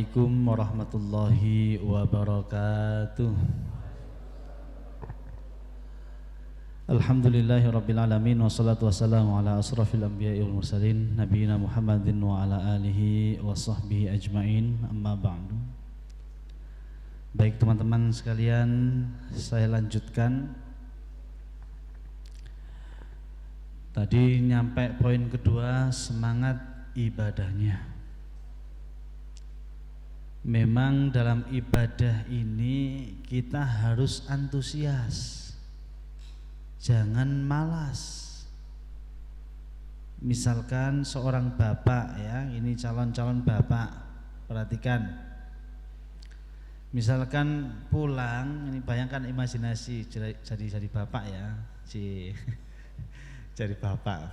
Assalamualaikum warahmatullahi wabarakatuh. Alhamdulillahi rabbil alamin, wassalatu wassalamu ala asrafil anbiya'i wal mursalin nabiyina Muhammadin wa ala alihi wa sahbihi ajma'in, amma ba'du. Baik teman-teman sekalian, saya lanjutkan. Tadi nyampe poin kedua, semangat ibadahnya. Memang dalam ibadah ini kita harus antusias, jangan malas. Misalkan seorang bapak, ya, ini calon-calon bapak, perhatikan. Misalkan pulang, ini bayangkan imajinasi jadi bapak, ya, jadi bapak.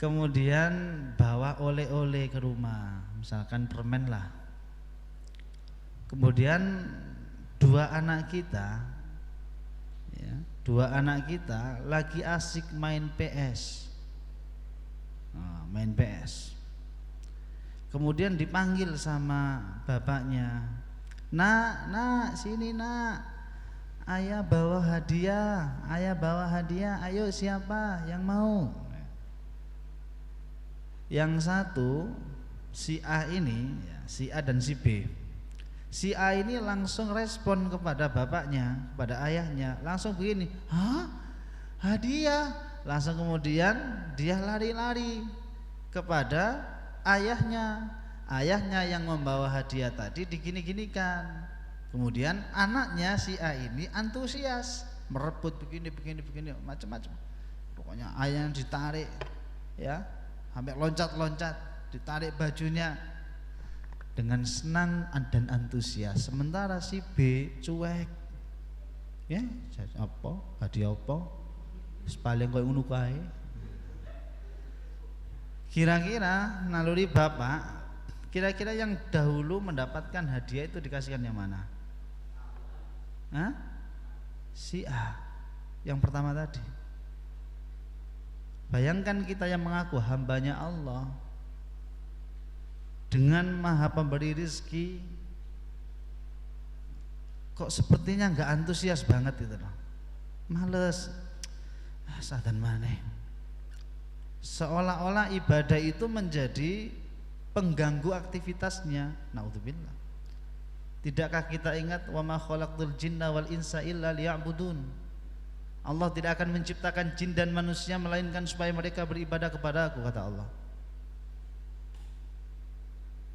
Kemudian bawa oleh-oleh ke rumah, misalkan permen lah. Kemudian dua anak kita lagi asik main PS. Main PS. Kemudian dipanggil sama bapaknya, nak, sini nak, ayah bawa hadiah, ayo siapa yang mau? Yang satu, si A ini, si A dan si B. Si A ini langsung respon kepada bapaknya, kepada ayahnya, langsung begini, hah? Hadiah? Langsung kemudian dia lari-lari kepada ayahnya. Ayahnya yang membawa hadiah tadi digini-ginikan. Kemudian anaknya si A ini antusias, merebut begini, macam-macam. Pokoknya ayahnya ditarik, ya, sampai loncat-loncat, ditarik bajunya dengan senang dan antusias. Sementara si B cuek, ya, apa hadiah apa paling koyo ngono kae. Kira-kira naluri bapak, kira-kira yang dahulu mendapatkan hadiah itu dikasihkan yang mana? Hah? Si A, yang pertama tadi. Bayangkan kita yang mengaku hambanya Allah, dengan Maha Pemberi rizki, kok sepertinya nggak antusias banget itu loh, males, sadan maneh. Seolah-olah ibadah itu menjadi pengganggu aktivitasnya. Naudzubillah. Tidakkah kita ingat wa ma khalaqtul jinna wal insa illa liya'budun? Allah tidak akan menciptakan jin dan manusia melainkan supaya mereka beribadah kepada Aku, kata Allah.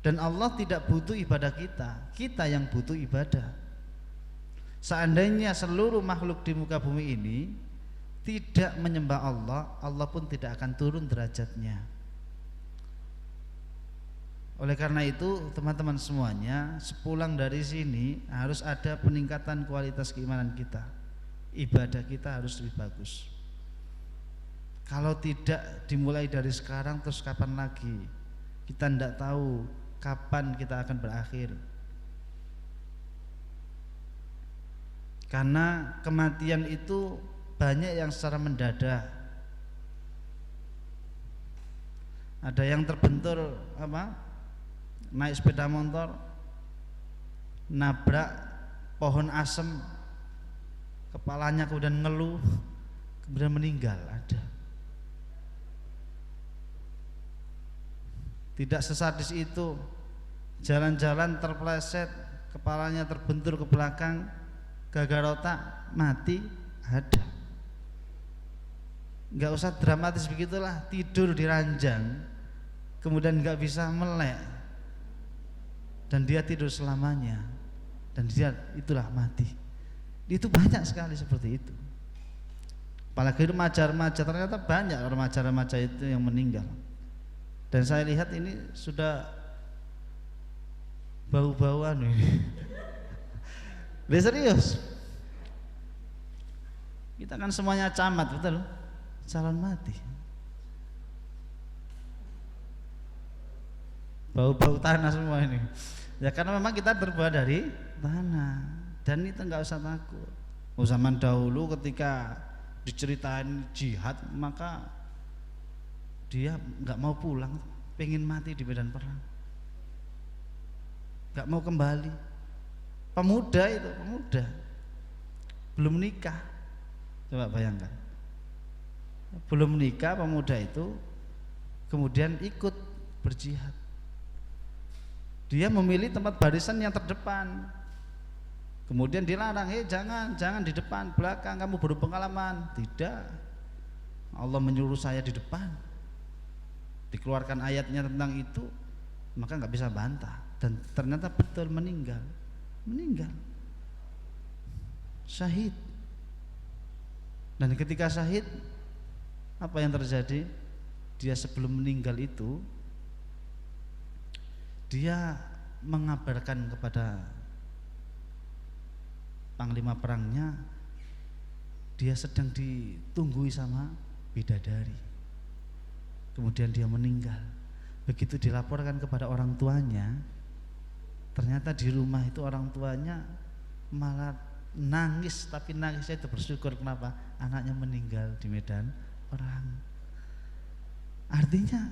Dan Allah tidak butuh ibadah kita yang butuh ibadah. Seandainya seluruh makhluk di muka bumi ini tidak menyembah Allah, Allah pun tidak akan turun derajatnya. Oleh karena itu teman-teman semuanya, sepulang dari sini harus ada peningkatan kualitas keimanan kita. Ibadah kita harus lebih bagus. Kalau tidak dimulai dari sekarang, terus kapan lagi? Kita tidak tahu kapan kita akan berakhir. Karena kematian itu banyak yang secara mendadak. Ada yang terbentur naik sepeda motor, nabrak pohon asem, kepalanya kemudian ngeluh, kemudian meninggal. Ada. Tidak sesadis itu, jalan-jalan terpleset, kepalanya terbentur ke belakang, gagal otak, mati. Ada. Nggak usah dramatis begitulah, tidur di ranjang, kemudian nggak bisa melek, dan dia tidur selamanya, dan dia itulah mati. Itu banyak sekali seperti itu. Apalagi remaja-remaja, ternyata banyak remaja-remaja itu yang meninggal. Dan saya lihat ini sudah bau-bauan ini. Serius. Kita kan semuanya camat, betul? Calon mati. Bau-bau tanah semua ini. Ya karena memang kita terbuat dari tanah. Dan itu nggak usah takut. Zaman dahulu ketika diceritain jihad, maka dia nggak mau pulang, pengen mati di medan perang. nggak mau kembali. Pemuda itu, pemuda belum nikah, coba bayangkan, belum nikah pemuda itu kemudian ikut berjihad. Dia memilih tempat barisan yang terdepan, kemudian dilarang, jangan di depan, belakang, kamu baru pengalaman. Tidak, Allah menyuruh saya di depan, dikeluarkan ayatnya tentang itu, maka nggak bisa bantah. Dan ternyata betul meninggal syahid. Dan ketika syahid, apa yang terjadi? Dia sebelum meninggal itu, dia mengabarkan kepada panglima perangnya, dia sedang ditunggui sama bidadari. Kemudian dia meninggal. Begitu dilaporkan kepada orang tuanya, ternyata di rumah itu orang tuanya malah nangis, tapi nangisnya itu bersyukur. Kenapa? Anaknya meninggal di medan perang. Artinya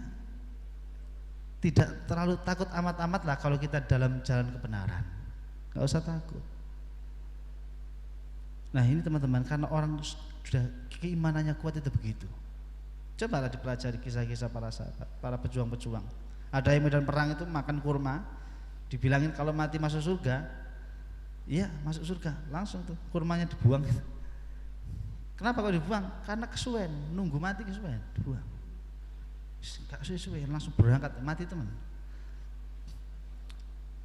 tidak terlalu takut amat-amat lah kalau kita dalam jalan kebenaran, nggak usah takut. Nah ini teman-teman, karena orang sudah keimanannya kuat itu begitu. Cobalah dipelajari kisah-kisah para sahabat, para pejuang-pejuang. Ada yang medan perang itu makan kurma, dibilangin kalau mati masuk surga, iya masuk surga, langsung tuh kurmanya dibuang. Kenapa kok dibuang? Karena kesuwen, nunggu mati kesuwen, dibuang. Gak sesuai, langsung berangkat mati teman.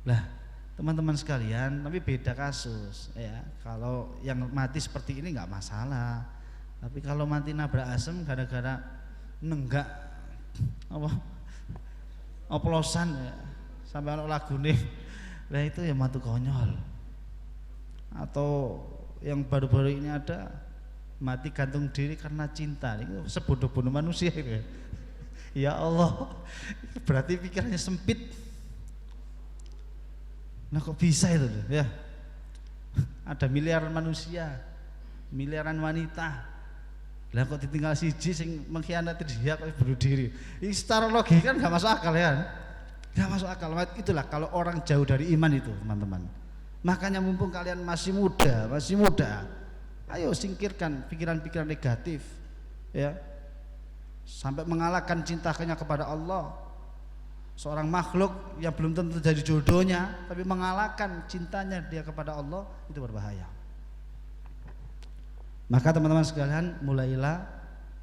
Lah teman-teman sekalian, tapi beda kasus ya. Kalau yang mati seperti ini nggak masalah, tapi kalau mati nabrak asem gara-gara nenggak apa oplosan ya, sampai anak lagu nih, lah itu ya matu konyol. Atau yang baru-baru ini ada mati gantung diri karena cinta, itu sebodoh-bodoh manusia itu. Ya Allah, berarti pikirannya sempit. Nah kok bisa itu ya? Ada miliaran manusia, miliaran wanita, lah kok ditinggal siji sing mengkhianati dia kok bunuh diri. Ini secara logika kan nggak masuk akal ya? Nggak masuk akal. Itulah kalau orang jauh dari iman itu teman-teman. Makanya mumpung kalian masih muda, ayo singkirkan pikiran-pikiran negatif, ya. Sampai mengalahkan cintanya kepada Allah. Seorang makhluk yang belum tentu jadi jodohnya, tapi mengalahkan cintanya dia kepada Allah, itu berbahaya. Maka teman-teman sekalian, mulailah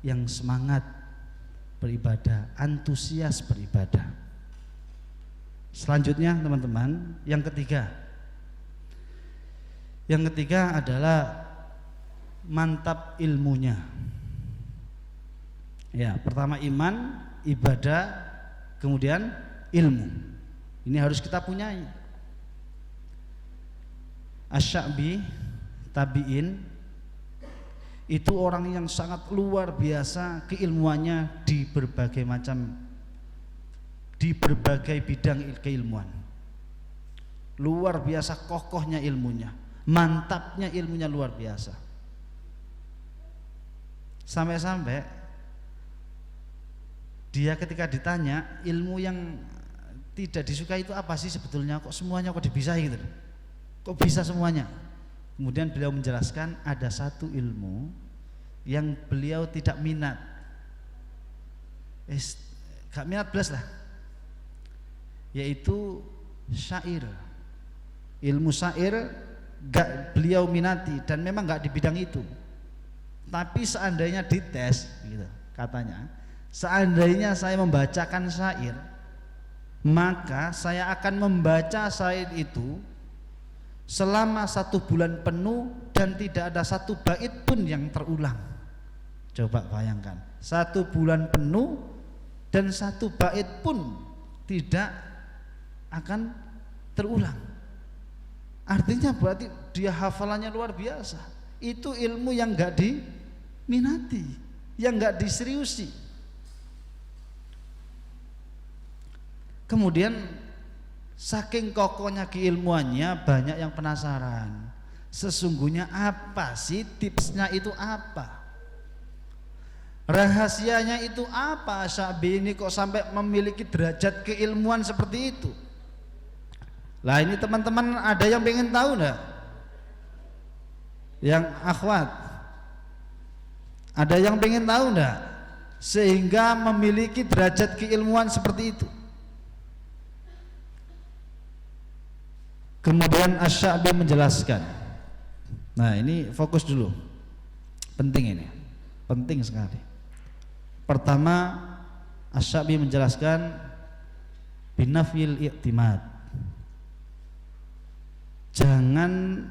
yang semangat beribadah, antusias beribadah. Selanjutnya teman-teman, yang ketiga adalah mantap ilmunya. Ya, pertama iman, ibadah, kemudian ilmu. Ini harus kita punyai. Asy-Sya'bi tabi'in itu orang yang sangat luar biasa keilmuannya di berbagai bidang keilmuan. Luar biasa kokohnya ilmunya, mantapnya ilmunya luar biasa. Sampai-sampai dia ketika ditanya ilmu yang tidak disukai itu apa sih sebetulnya, kok semuanya kok dibisahi gitu, kok bisa semuanya. Kemudian beliau menjelaskan ada satu ilmu yang beliau tidak minat, gak minat belas lah, yaitu syair. Ilmu syair gak beliau minati dan memang gak di bidang itu. Tapi seandainya dites gitu, katanya, seandainya saya membacakan syair, maka saya akan membaca syair itu selama 1 bulan penuh dan tidak ada satu bait pun yang terulang. Coba bayangkan, 1 bulan penuh dan 1 bait pun tidak akan terulang. Artinya berarti dia hafalannya luar biasa. Itu ilmu yang gak diminati, yang gak diseriusi. Kemudian saking kokohnya keilmuannya, banyak yang penasaran, sesungguhnya apa sih tipsnya, itu apa, rahasianya itu apa, Sya'bi ini kok sampai memiliki derajat keilmuan seperti itu. Lah ini teman-teman ada yang pengen tahu enggak? Yang akhwat, ada yang pengen tahu enggak? Sehingga memiliki derajat keilmuan seperti itu. Kemudian Asy-Sya'bi menjelaskan. Nah ini fokus dulu, penting ini, penting sekali. Pertama, Asy-Sya'bi menjelaskan binafyil i'timad, jangan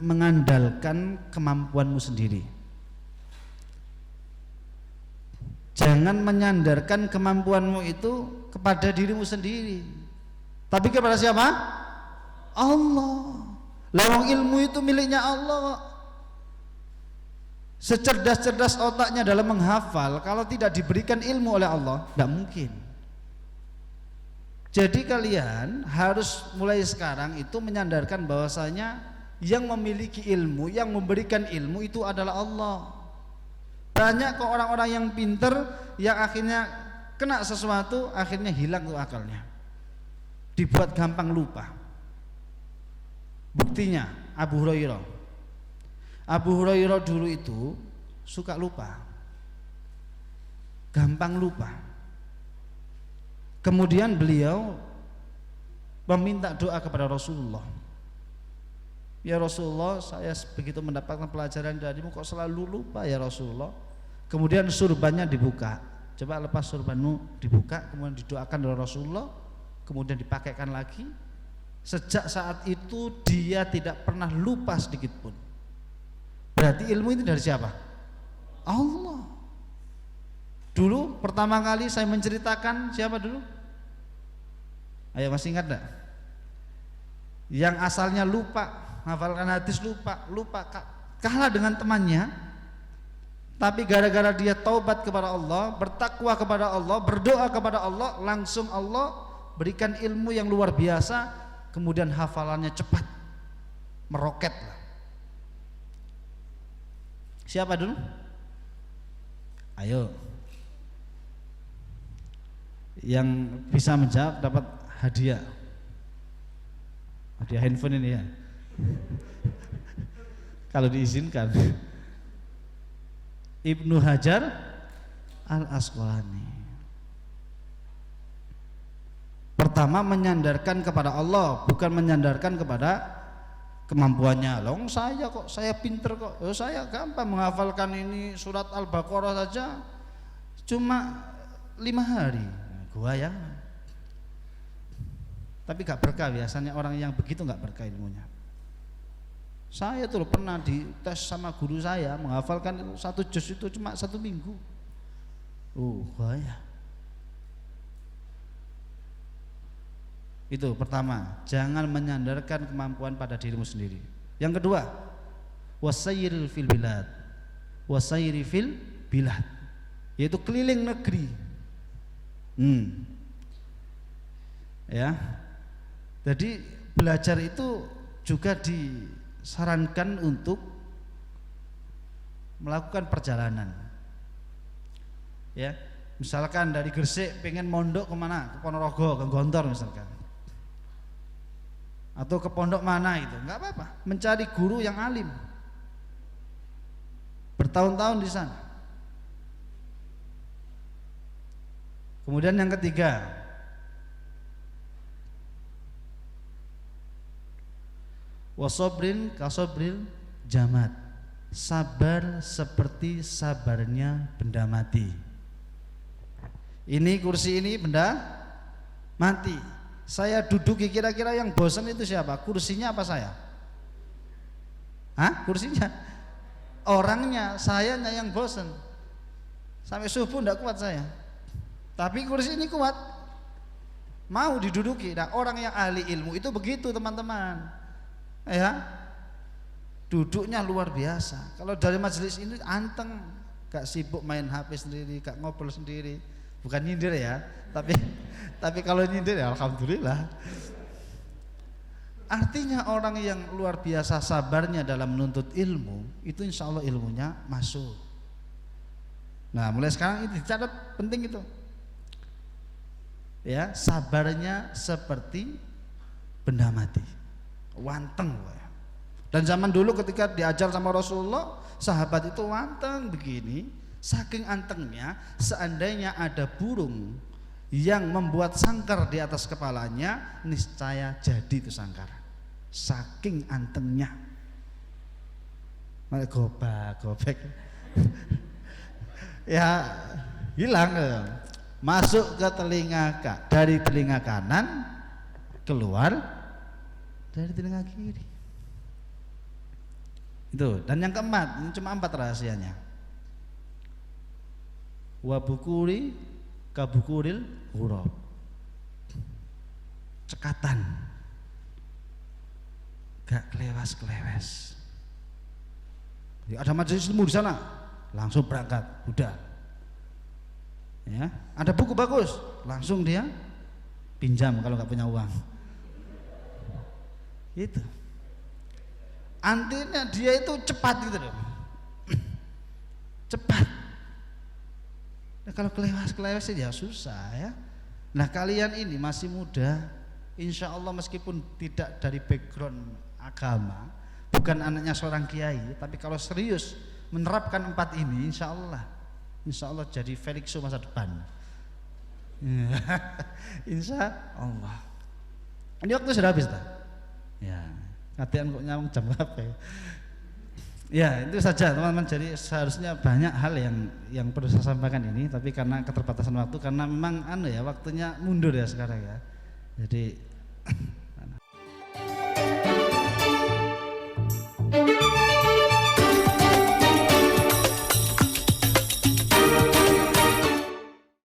mengandalkan kemampuanmu sendiri, jangan menyandarkan kemampuanmu itu kepada dirimu sendiri, tapi kepada siapa? Allah. Lawang ilmu itu miliknya Allah. Secerdas-cerdas otaknya dalam menghafal, kalau tidak diberikan ilmu oleh Allah, tidak mungkin. Jadi kalian harus mulai sekarang itu menyandarkan bahwasanya yang memiliki ilmu, yang memberikan ilmu itu adalah Allah. Banyak kok orang-orang yang pinter yang akhirnya kena sesuatu, akhirnya hilang tuh akalnya, dibuat gampang lupa. Buktinya Abu Hurairah dulu itu suka lupa, gampang lupa. Kemudian beliau meminta doa kepada Rasulullah. Ya Rasulullah, saya begitu mendapatkan pelajaran darimu kok selalu lupa ya Rasulullah. Kemudian surbannya dibuka, coba lepas surbanmu, dibuka, kemudian didoakan oleh Rasulullah, kemudian dipakaikan lagi. Sejak saat itu dia tidak pernah lupa sedikit pun. Berarti ilmu itu dari siapa? Allah. Dulu pertama kali saya menceritakan siapa dulu? Ayo masih ingat enggak? Yang asalnya lupa, hafalkan hadis lupa kalah dengan temannya, tapi gara-gara dia taubat kepada Allah, bertakwa kepada Allah, berdoa kepada Allah, langsung Allah berikan ilmu yang luar biasa, kemudian hafalannya cepat, meroket lah. Siapa dulu? Ayo, yang bisa menjawab dapat hadiah handphone ini ya. Kalau diizinkan. Ibnu Hajar Al-Asqalani. Pertama menyandarkan kepada Allah, bukan menyandarkan kepada kemampuannya. Loh saya pinter kok, saya gampang menghafalkan ini surat Al-Baqarah saja cuma 5 hari. Gua ya, tapi gak berkah. Biasanya orang yang begitu gak berkah ilmunya. Saya tuh pernah dites sama guru saya, menghafalkan 1 juz itu cuma 1 minggu. Bahaya. Itu pertama, jangan menyandarkan kemampuan pada dirimu sendiri. Yang kedua, wasayyiril fil bilad, wasayyiri fil bilad, yaitu keliling negeri. Ya, jadi belajar itu juga disarankan untuk melakukan perjalanan. Ya, misalkan dari Gresik pengen mondok kemana? Ke Ponorogo, ke Gontor misalkan, atau ke pondok mana itu, nggak apa-apa. Mencari guru yang alim, bertahun-tahun di sana. Kemudian yang ketiga, wasobrin kasobril jamad, sabar seperti sabarnya benda mati. Ini kursi ini benda mati. Saya duduk, kira-kira yang bosan itu siapa? Kursinya apa saya? Kursinya. Orangnya, sayanya yang bosan. Sampai subuh tidak kuat saya. Tapi kursi ini kuat, mau diduduki. Nah, orang yang ahli ilmu itu begitu teman-teman. Ya, duduknya luar biasa. Kalau dari majelis ini anteng, gak sibuk main HP sendiri, gak ngobrol sendiri. Bukan nyindir ya, tapi kalau nyindir ya alhamdulillah. Artinya orang yang luar biasa sabarnya dalam menuntut ilmu, itu insya Allah ilmunya masuk. Nah, mulai sekarang itu dicatat, penting itu. Ya, sabarnya seperti benda mati. Wanteng. Dan zaman dulu ketika diajar sama Rasulullah, sahabat itu wanteng begini, saking antengnya seandainya ada burung yang membuat sangkar di atas kepalanya, niscaya jadi itu sangkar. Saking antengnya. Malah gobek. Ya hilang, masuk ke telinga dari telinga kanan, keluar dari telinga kiri. Itu. Dan yang keempat, ini cuma 4 rahasianya. Wabukuri kabukuril hurab. Cekatan. Gak kelewes. Ada majelis ilmu di sana, langsung berangkat, udah. Ya, ada buku bagus, langsung dia pinjam kalau nggak punya uang. Itu. Antinya dia itu cepat gitu loh. Cepat. Nah, kalau kelewes ya susah ya. Nah, kalian ini masih muda, insya Allah meskipun tidak dari background agama, bukan anaknya seorang kiai, tapi kalau serius menerapkan 4 ini, insya Allah jadi Felixo masa depan. Insya Allah. Ini waktu sudah habis tak? Ya, latihan kok nyamuk jam berapa? Ya, itu saja teman-teman. Jadi seharusnya banyak hal yang perlu saya sampaikan ini, tapi karena keterbatasan waktu, karena memang waktunya mundur ya sekarang ya. Jadi